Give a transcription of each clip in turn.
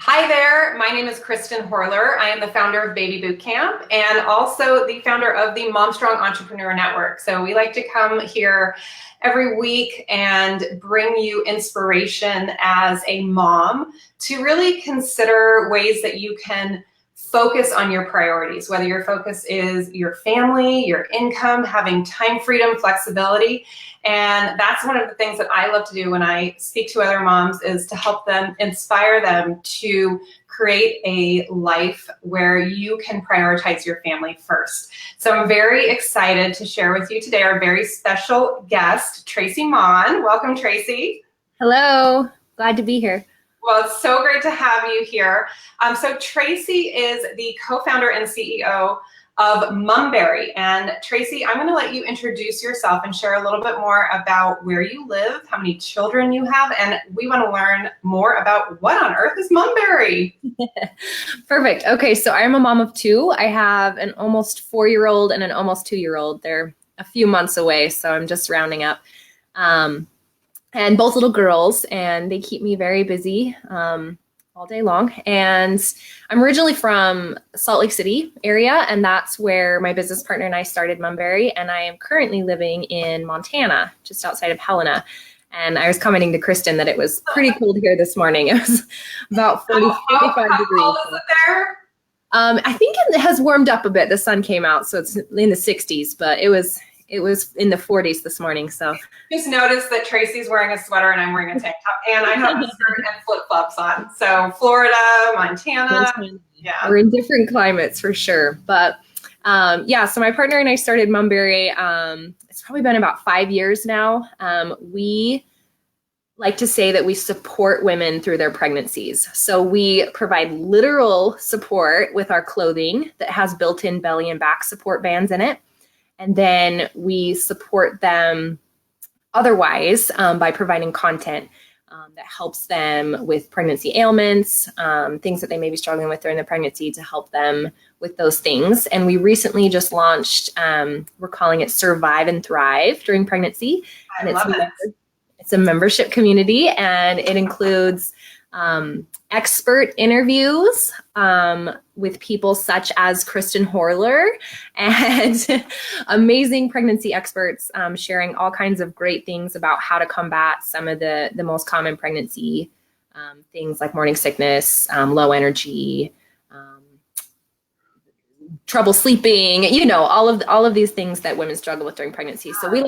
Hi there, my name is Kristen Horler. I am the founder of Baby Boot Camp and also the founder of the Mom Strong Entrepreneur Network. So we like to come here every week and bring you inspiration as a mom to really consider ways that you can focus on your priorities, whether your focus is your family, your income, having time freedom, flexibility. And that's one of the things that I love to do when I speak to other moms is to help them, inspire them to create a life where you can prioritize your family first. So I'm very excited to share with you today our very special guest, Traci Maughan. Welcome, Traci. Hello, glad to be here. Well, it's so great to have you here. So Traci is the co-founder and CEO of Mumberry. And Traci, I'm going to let you introduce yourself and share a little bit more about where you live, how many children you have, and we want to learn more about what on earth is Mumberry. Perfect. Okay, so I'm a mom of two. I have an almost 4-year-old and an almost 2-year-old. They're a few months away, so I'm just rounding up. And both little girls, and they keep me very busy all day long. And I'm originally from Salt Lake City area, and that's where my business partner and I started Mumberry. And I am currently living in Montana, just outside of Helena. And I was commenting to Kristen that it was pretty cold here this morning. It was about 45 degrees. How cold is it there? I think it has warmed up a bit. The sun came out, so it's in the 60s, but it was in the 40s this morning. So just noticed that Traci's wearing a sweater and I'm wearing a tank top, and I have a skirt and flip-flops on. So Florida, Montana. Yeah, we're in different climates for sure. But yeah, so my partner and I started Mumberry. It's probably been about 5 years now. We like to say that we support women through their pregnancies. So we provide literal support with our clothing that has built-in belly and back support bands in it. And then we support them otherwise by providing content that helps them with pregnancy ailments, things that they may be struggling with during the pregnancy to help them with those things. And we recently just launched, we're calling it Survive and Thrive during pregnancy. And it's a membership community, and it includes expert interviews with people such as Kristen Horler and amazing pregnancy experts sharing all kinds of great things about how to combat some of the most common pregnancy things like morning sickness, low energy, trouble sleeping, all of these things that women struggle with during pregnancy. So we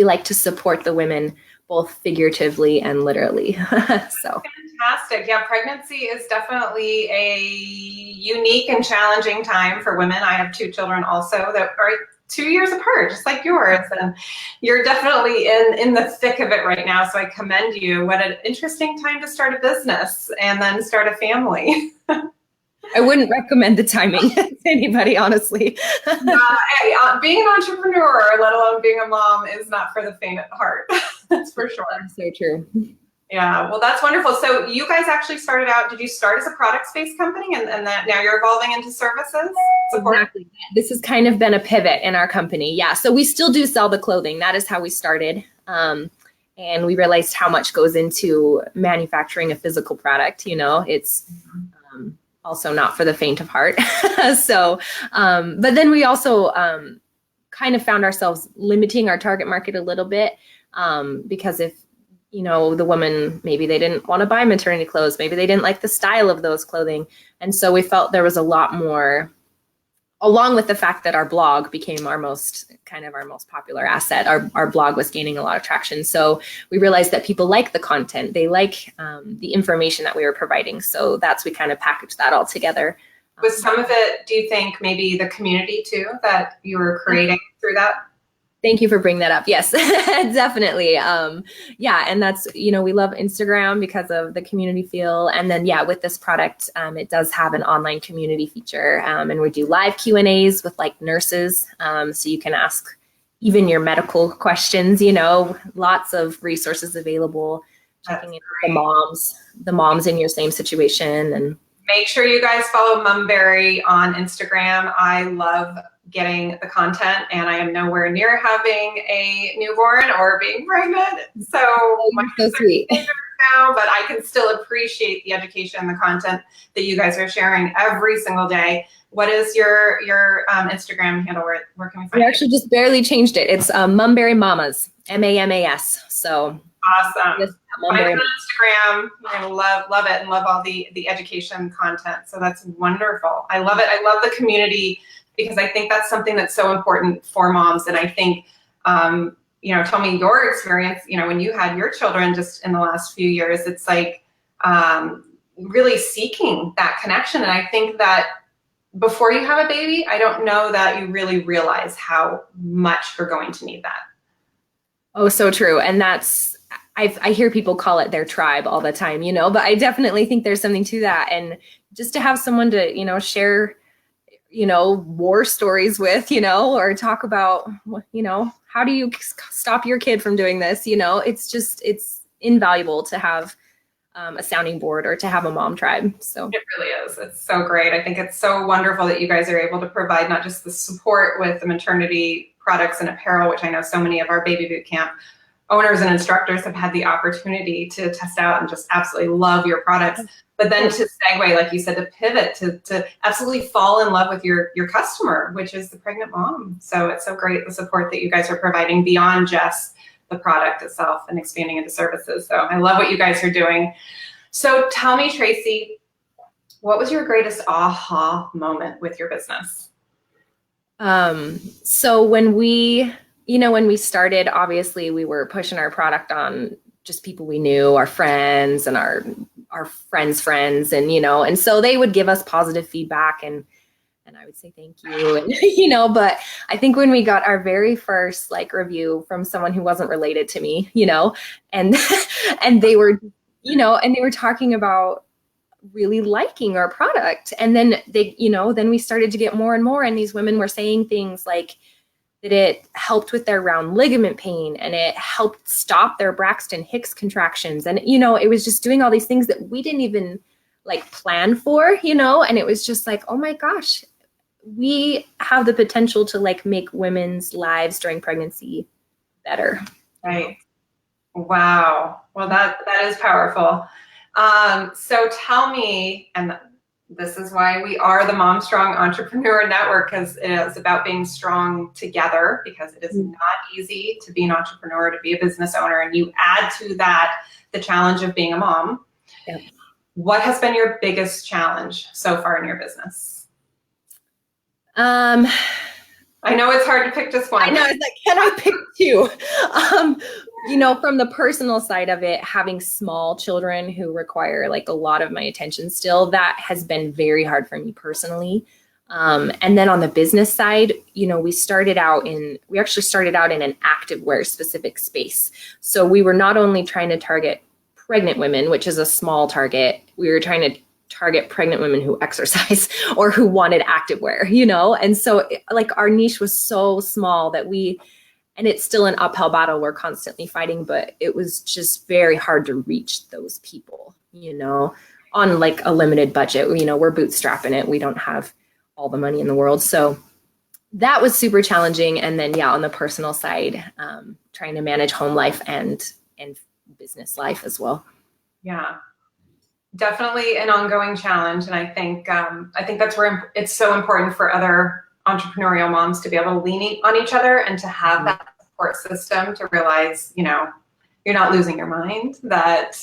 like to support the women both figuratively and literally. So fantastic. Yeah, pregnancy is definitely a unique and challenging time for women. I have two children also that are 2 years apart, just like yours. And you're definitely in the thick of it right now. So I commend you. What an interesting time to start a business and then start a family. I wouldn't recommend the timing to anybody, honestly. Being an entrepreneur, let alone being a mom, is not for the faint at heart. That's for sure. That's so true. Yeah, well, that's wonderful. So you guys actually started out, did you start as a product-based company and that now you're evolving into services? Exactly. This has kind of been a pivot in our company. Yeah, so we still do sell the clothing. That is how we started. And we realized how much goes into manufacturing a physical product. It's also not for the faint of heart. So, but then we also kind of found ourselves limiting our target market a little bit because if, the woman, maybe they didn't want to buy maternity clothes, maybe they didn't like the style of those clothing. And so we felt there was a lot more, along with the fact that our blog became our most popular asset. Our blog was gaining a lot of traction. So we realized that people like the content. They like the information that we were providing. So we kind of packaged that all together. Was some of it, do you think, maybe the community too, that you were creating through that? Thank you for bringing that up. Yes, definitely. Yeah, and that's, we love Instagram because of the community feel. And then, yeah, with this product, it does have an online community feature. And we do live Q&As with nurses. So you can ask even your medical questions, lots of resources available, checking in with the moms in your same situation. And make sure you guys follow Mumberry on Instagram. I love getting the content, and I am nowhere near having a newborn or being pregnant. So, so sweet. now, but I can still appreciate the education and the content that you guys are sharing every single day. What is your Instagram handle? Where can we find We it? actually just barely changed it. It's Mumberry Mamas, MAMAS. So Awesome. just Find it Mumberry. on Instagram. You're gonna love it and love all the education content. So that's wonderful. I love it. I love the community because I think that's something that's so important for moms. And I think, tell me your experience, when you had your children just in the last few years, it's like really seeking that connection. And I think that before you have a baby, I don't know that you really realize how much you're going to need that. Oh, so true. And I hear people call it their tribe all the time, but I definitely think there's something to that. And just to have someone to, share, war stories with, or talk about, how do you stop your kid from doing this? It's invaluable to have a sounding board or to have a mom tribe. So it really is. It's so great. I think it's so wonderful that you guys are able to provide not just the support with the maternity products and apparel, which I know so many of our baby boot camp owners and instructors have had the opportunity to test out and just absolutely love your products. But then to segue, like you said, to pivot, to absolutely fall in love with your customer, which is the pregnant mom. So it's so great, the support that you guys are providing beyond just the product itself and expanding into services. So I love what you guys are doing. So tell me, Traci, what was your greatest aha moment with your business? So when we started, obviously we were pushing our product on just people we knew, our friends and our friends' friends. And so they would give us positive feedback and I would say thank you. And, but I think when we got our very first review from someone who wasn't related to me, and, and they were, and they were talking about really liking our product. And then then we started to get more and more. And these women were saying things like that it helped with their round ligament pain and it helped stop their Braxton Hicks contractions. And, it was just doing all these things that we didn't even plan for, and it was just like, oh my gosh, we have the potential to make women's lives during pregnancy better. Right. Wow. Well, that is powerful. So tell me, and this is why we are the Mom Strong Entrepreneur Network, because it is about being strong together, because it is not easy to be an entrepreneur, to be a business owner, and you add to that the challenge of being a mom. Yep. What has been your biggest challenge so far in your business? I know it's hard to pick just one. I know, it's can I pick two? From the personal side of it, having small children who require a lot of my attention still, that has been very hard for me personally. And then on the business side, we actually started out in an activewear specific space. So we were not only trying to target pregnant women, which is a small target, we were trying to target pregnant women who exercise or who wanted activewear, and so our niche was so small that and it's still an uphill battle we're constantly fighting, but it was just very hard to reach those people, on a limited budget. We're bootstrapping it. We don't have all the money in the world. So that was super challenging. And then, on the personal side, trying to manage home life and business life as well. Yeah. Definitely an ongoing challenge. And I think that's where it's so important for other entrepreneurial moms to be able to lean on each other and to have that support system to realize, you're not losing your mind, that,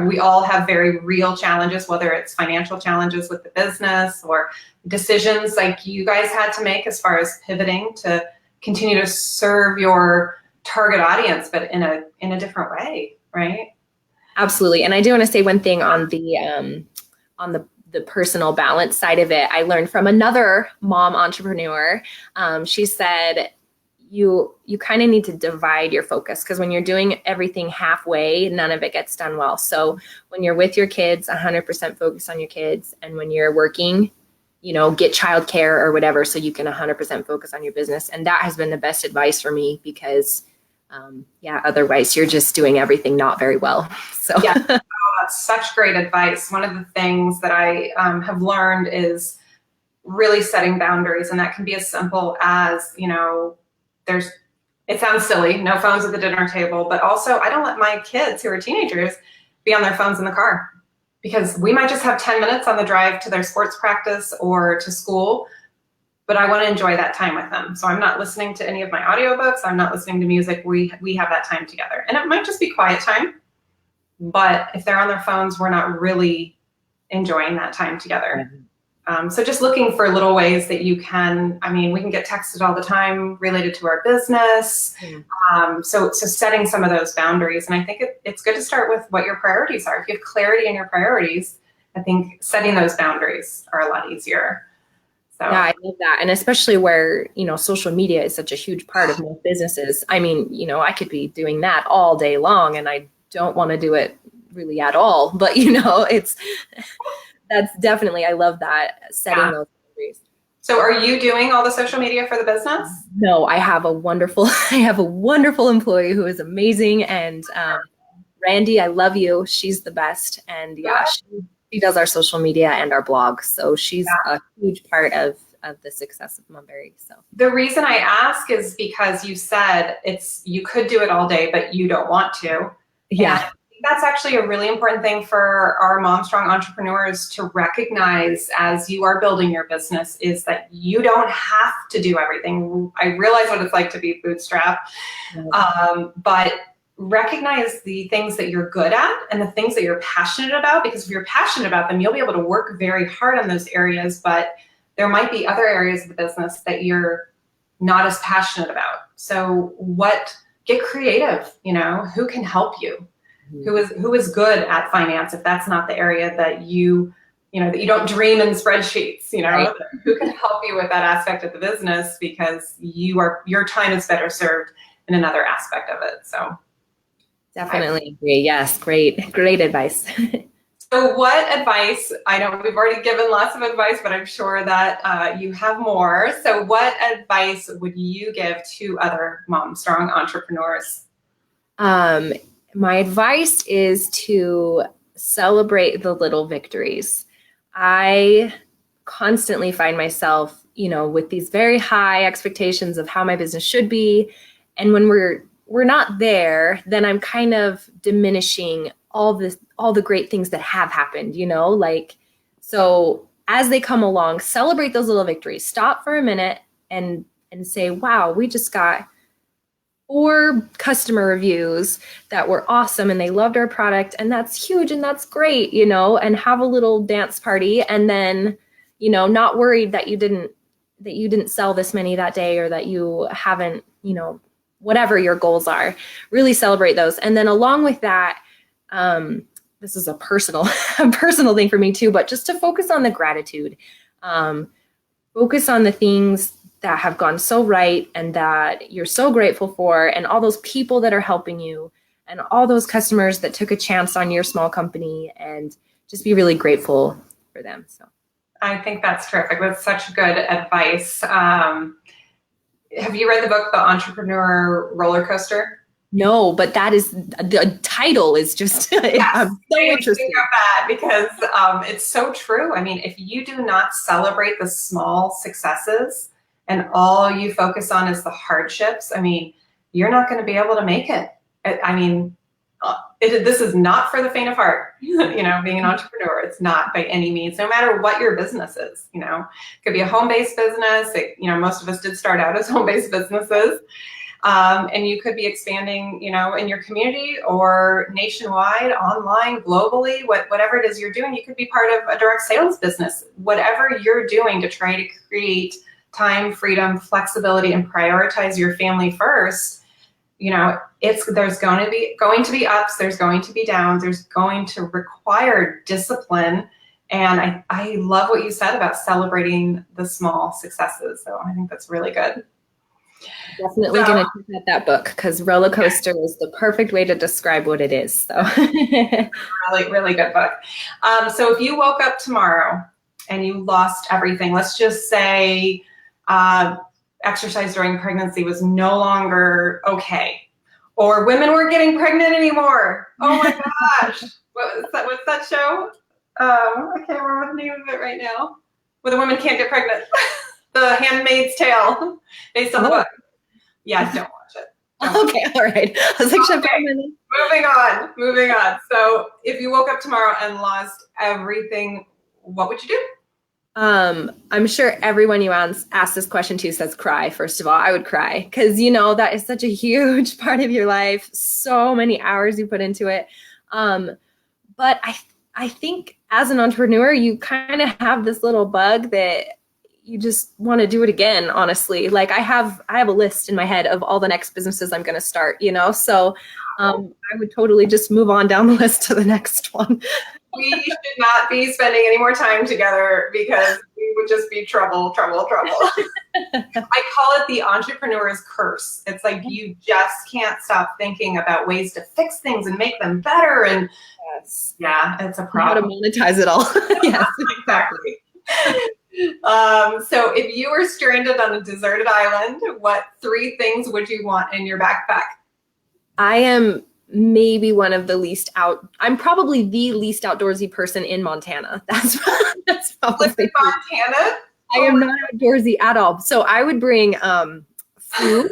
we all have very real challenges, whether it's financial challenges with the business or decisions like you guys had to make as far as pivoting to continue to serve your target audience, but in a different way, right? Absolutely. And I do want to say one thing on the personal balance side of it. I learned from another mom entrepreneur. She said, you kind of need to divide your focus, because when you're doing everything halfway, none of it gets done well. So when you're with your kids, 100% focus on your kids. And when you're working, get childcare or whatever, so you can 100% focus on your business. And that has been the best advice for me, because otherwise you're just doing everything not very well. So yeah, that's such great advice. One of the things that I have learned is really setting boundaries, and that can be as simple as, it sounds silly, no phones at the dinner table, but also I don't let my kids who are teenagers be on their phones in the car, because we might just have 10 minutes on the drive to their sports practice or to school, but I want to enjoy that time with them. So I'm not listening to any of my audiobooks. I'm not listening to music. We have that time together. And it might just be quiet time, but if they're on their phones, we're not really enjoying that time together. So just looking for little ways that you can, I mean, we can get texted all the time related to our business. So setting some of those boundaries. And I think it's good to start with what your priorities are. If you have clarity in your priorities, I think setting those boundaries are a lot easier. So. Yeah, I love that. And especially where, social media is such a huge part of most businesses. I mean, I could be doing that all day long and I don't want to do it really at all. But, that's definitely, I love that, setting those boundaries. So are you doing all the social media for the business? No, I have a wonderful employee who is amazing. And Randy, I love you. She's the best. And she does our social media and our blog. So she's a huge part of the success of Mumberry. So the reason I ask is because you said you could do it all day, but you don't want to. Yeah. That's actually a really important thing for our Mom Strong entrepreneurs to recognize as you are building your business, is that you don't have to do everything. I realize what it's like to be bootstrapped, but recognize the things that you're good at and the things that you're passionate about, because if you're passionate about them, you'll be able to work very hard on those areas, but there might be other areas of the business that you're not as passionate about. So get creative, who can help you? Who is good at finance, if that's not the area that you don't dream in spreadsheets, Right. Who can help you with that aspect of the business, because your time is better served in another aspect of it. So definitely agree. Yes, great advice. So what advice, I know we've already given lots of advice, but I'm sure that you have more. So what advice would you give to other Mom Strong entrepreneurs? My advice is to celebrate the little victories. I constantly find myself, with these very high expectations of how my business should be. And when we're not there, then I'm kind of diminishing all the great things that have happened, so as they come along, celebrate those little victories. Stop for a minute and say, wow, we just got 4 customer reviews that were awesome and they loved our product, and that's huge and that's great, and have a little dance party, and then, not worried that you didn't sell this many that day, or that you haven't, whatever your goals are. Really celebrate those. And then along with that, this is a personal thing for me too, but just to focus on the gratitude, focus on the things that have gone so right and that you're so grateful for, and all those people that are helping you, and all those customers that took a chance on your small company, and just be really grateful for them. So I think that's terrific. That's such good advice. Have you read the book, The Entrepreneur Roller Coaster? No, but the title is just, I'm so interested of that, because it's so true. I mean, if you do not celebrate the small successes and all you focus on is the hardships, I mean, you're not going to be able to make it. I mean, this is not for the faint of heart, being an entrepreneur. It's not by any means, no matter what your business is, it could be a home-based business. Most of us did start out as home-based businesses. And you could be expanding, in your community or nationwide, online, globally, whatever it is you're doing. You could be part of a direct sales business. Whatever you're doing to try to create time, freedom, flexibility, and prioritize your family first, there's going to be ups, there's going to be downs, there's going to require discipline. And I love what you said about celebrating the small successes. So I think that's really good. Definitely going to check out that book, because roller coaster is the perfect way to describe what it is. So really, really good book. So if you woke up tomorrow and you lost everything, let's just say exercise during pregnancy was no longer okay, or women weren't getting pregnant anymore. Oh my gosh. What's that show? I can't remember the name of it right now. Where the women can't get pregnant. The Handmaid's Tale, based on the book. Yeah, don't watch it. Okay, all right. I was like, should I put them in? Moving on. So if you woke up tomorrow and lost everything, what would you do? I'm sure everyone you ask this question to says cry. First of all, I would cry because, that is such a huge part of your life. So many hours you put into it. But I think as an entrepreneur, you kind of have this little bug that you just want to do it again, honestly. Like I have a list in my head of all the next businesses I'm going to start, so I would totally just move on down the list to the next one. We should not be spending any more time together because we would just be trouble. I call it the entrepreneur's curse. It's like you just can't stop thinking about ways to fix things and make them better. And yeah, it's a problem. How to monetize it all. Yes, exactly. So if you were stranded on a deserted island, what 3 things would you want in your backpack? I am maybe I'm probably the least outdoorsy person in Montana. That's probably Montana. I am not outdoorsy at all. So I would bring food.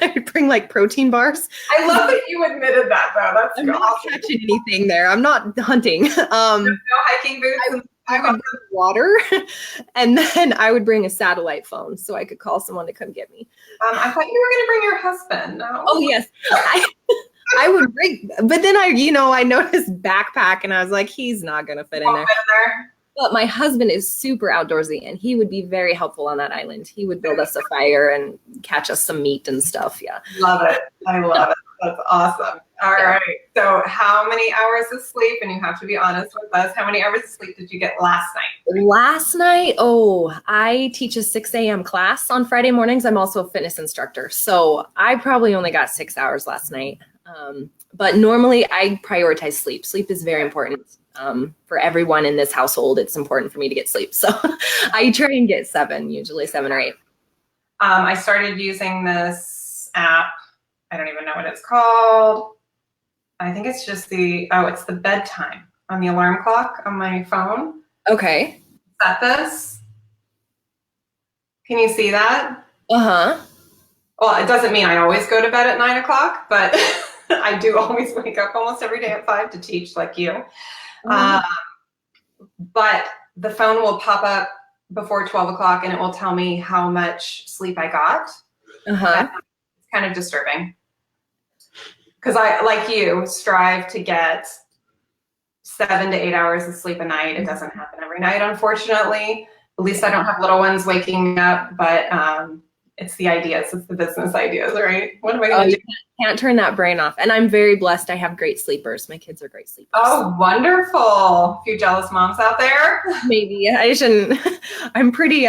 I would bring like protein bars. I love that you admitted that though. That's I'm not catching anything there. I'm not hunting. No hiking boots. I would bring water, and then I would bring a satellite phone so I could call someone to come get me. I thought you were going to bring your husband. No. Oh yes, I would bring, but then I noticed backpack, and I was like, he's not going to fit in there. But my husband is super outdoorsy, and he would be very helpful on that island. He would build us a fire and catch us some meat and stuff. Yeah, love it. I love it. That's awesome. All right. So how many hours of sleep, and you have to be honest with us, how many hours of sleep did you get last night? Last night, I teach a 6 a.m. class on Friday mornings. I'm also a fitness instructor. So I probably only got 6 hours last night. But normally I prioritize sleep. Sleep is very important for everyone in this household. It's important for me to get sleep. So I try and get usually 7 or 8. I started using this app. I don't even know what it's called. I think it's just it's the bedtime on the alarm clock on my phone. Okay. Set this. Can you see that? Uh-huh. Well, it doesn't mean I always go to bed at 9 o'clock, but I do always wake up almost every day at 5 to teach like you. But the phone will pop up before 12 o'clock and it will tell me how much sleep I got. Uh-huh. It's kind of disturbing. Because I, like you, strive to get 7 to 8 hours of sleep a night. It doesn't happen every night, unfortunately. At least I don't have little ones waking me up, but it's the ideas. It's the business ideas, right? What am I going to do? You can't turn that brain off. And I'm very blessed. I have great sleepers. My kids are great sleepers. Oh, wonderful. A few jealous moms out there. Maybe. I shouldn't. I'm pretty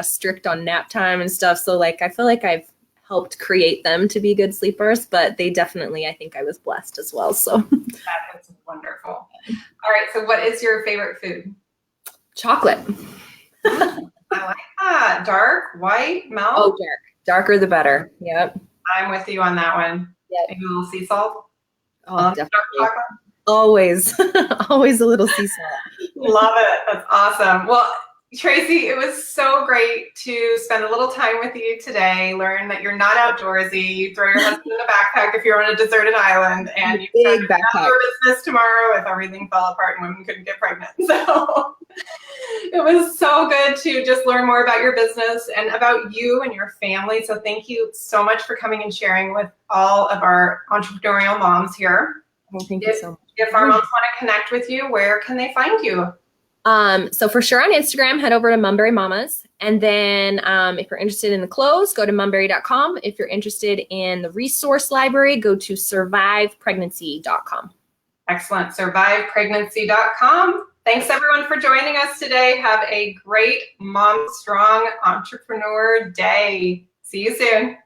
strict on nap time and stuff. So like, I feel like I've helped create them to be good sleepers, but they definitely, I think I was blessed as well. So that is wonderful. All right. So what is your favorite food? Chocolate. I like that. Dark, white, milk? Oh, dark. Darker the better. Yep. I'm with you on that one. Yep. Maybe a little sea salt? Oh, definitely. Always. Always a little sea salt. Love it. That's awesome. Well, Traci, it was so great to spend a little time with you today, learn that you're not outdoorsy, you throw your husband in a backpack if you're on a deserted island, and you started your business tomorrow if everything fell apart and women couldn't get pregnant. So it was so good to just learn more about your business and about you and your family. So thank you so much for coming and sharing with all of our entrepreneurial moms here. Well, thank you so much. If our moms want to connect with you, where can they find you? So for sure on Instagram, head over to Mumberry Mamas. And then if you're interested in the clothes, go to mumberry.com. If you're interested in the resource library, go to survivepregnancy.com. Excellent. Survivepregnancy.com. Thanks everyone for joining us today. Have a great Mom Strong Entrepreneur Day. See you soon.